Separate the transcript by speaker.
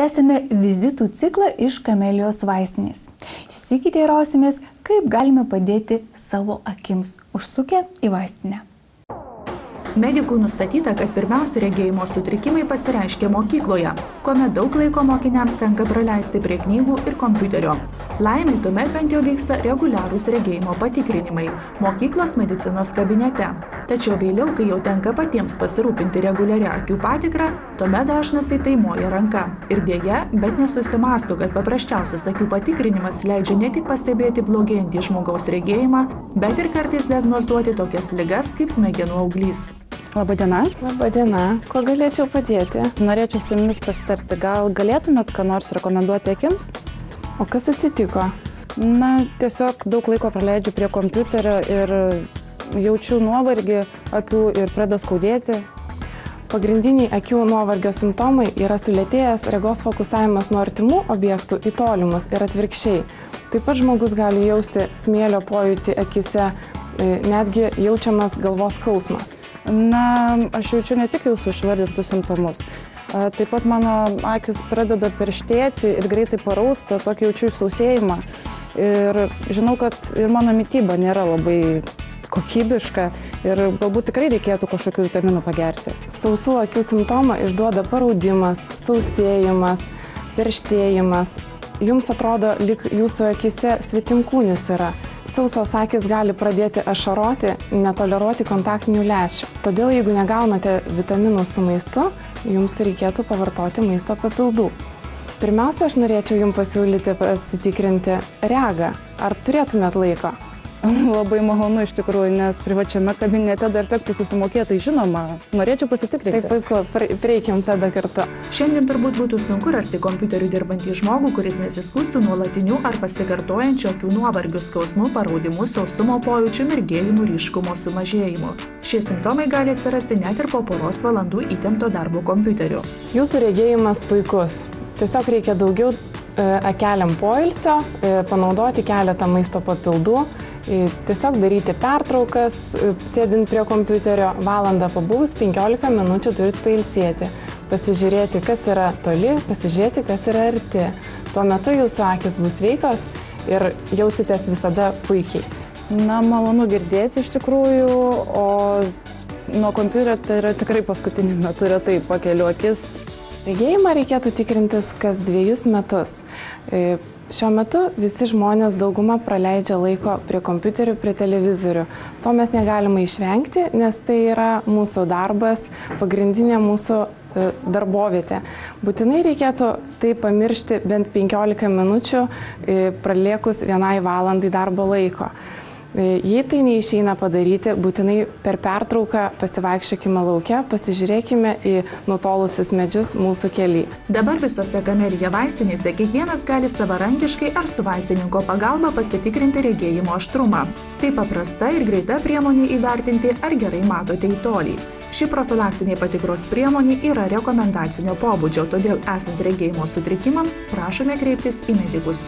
Speaker 1: tęsime vizitų ciklą iš Kamelijos vaistinės. Šįsyk teirausimės, kaip galime padėti savo akims, užsukę į vaistinę.
Speaker 2: Medikų nustatyta, kad pirmiausia regėjimo sutrikimai pasireiškia mokykloje, kuomet daug laiko mokiniams tenka praleisti prie knygų ir kompiuterio. Laimei tuomet bent jau vyksta reguliarūs regėjimo patikrinimai mokyklos medicinos kabinete. Tačiau vėliau, kai jau tenka patiems pasirūpinti reguliaria akių patikrą, tuomet dažnas į tai moja ranka. Ir dėja, bet nesusimąsto, kad paprasčiausias akių patikrinimas leidžia ne tik pastebėti blogėjantį žmogaus regėjimą, bet ir kartais diagnozuoti tokias ligas kaip smegenų auglys.
Speaker 3: Labadiena.
Speaker 4: Labadiena. Kuo galėčiau padėti?
Speaker 3: Norėčiau su jumis pasitarti. Gal galėtumėt ką nors rekomenduoti akims?
Speaker 4: O kas atsitiko?
Speaker 3: Na, tiesiog daug laiko praleidžiu prie kompiuterio ir jaučiu nuovargį akių ir pradeda skaudėti.
Speaker 4: Pagrindiniai akių nuovargio simptomai yra sulėtėjęs regos fokusavimas nuo artimų objektų į tolimus ir atvirkščiai. Taip pat žmogus gali jausti smėlio pojūtį akise, netgi jaučiamas galvos skausmas.
Speaker 3: Na, aš jaučiu ne tik jūsų išvardintus simptomus. Taip pat mano akis pradeda perštėti ir greitai parausta, tokį jaučiu išsausėjimą. Ir žinau, kad ir mano mityba nėra labai kokybiška ir galbūt tikrai reikėtų kažkokių vitaminų pagerti.
Speaker 4: Sausų akių simptomą išduoda paraudimas, sausėjimas, perštėjimas. Jums atrodo, lyg jūsų akise svetimkūnis yra. Sausos akys gali pradėti ašaroti, netoleruoti kontaktinių lęšių. Todėl, jeigu negaunate vitaminų su maistu, jums reikėtų pavartoti maisto papildų. Pirmiausia, aš norėčiau jums pasiūlyti pasitikrinti regą. Ar turėtumėt laiko?
Speaker 3: Labai malonu iš tikrųjų, nes privačiame kabinete dar tektų susimokėti, žinoma. Norėčiau pasitikrinti.
Speaker 4: Taip, puiku, prieikim tada kartu.
Speaker 2: Šiandien turbūt būtų sunku rasti kompiuteriu dirbantį žmogų, kuris nesiskųstų nuolatiniu ar pasikartojančiu akių nuovargiu, skausmu, paraudimu, sausumo pojūčiu, mirgėjimu, ryškumo sumažėjimu. Šie simptomai gali atsirasti net ir po poros valandų įtempto darbo kompiuteriu.
Speaker 4: Jūsų regėjimas puikus. Tiesiog reikia daugiau akeliam poilsio, panaudoti keletą maisto papildų, tiesiog daryti pertraukas, sėdint prie kompiuterio, valandą pabuvus, 15 minučių turit pailsėti, pasižiūrėti, kas yra toli, pasižiūrėti, kas yra arti. Tuo metu jūsų akis bus sveikos ir jausitės visada puikiai.
Speaker 3: Na, malonu girdėti iš tikrųjų, o nuo kompiuterio tai yra tikrai paskutiniu metu retai pakeliu akis.
Speaker 4: Regėjimą reikėtų tikrintis kas 2 metus. Šiuo metu visi žmonės dauguma praleidžia laiko prie kompiuterių, prie televizorių. To mes negalime išvengti, nes tai yra mūsų darbas, pagrindinė mūsų darbovietė. Būtinai reikėtų tai pamiršti bent 15 minučių, praliekus 1 valandai darbo laiko. Jei tai neišeina padaryti, būtinai per pertrauką pasivaikščiokime lauke, pasižiūrėkime į nutolusius medžius mūsų kely.
Speaker 2: Dabar visose Kamelija vaistinėse kiekvienas gali savarankiškai ar su vaistininko pagalba pasitikrinti regėjimo aštrumą. Tai paprasta ir greita priemonė įvertinti, ar gerai matote į tolį. Ši profilaktinė patikros priemonė yra rekomendacinio pobūdžio, todėl esant regėjimo sutrikimams prašome kreiptis į medikus.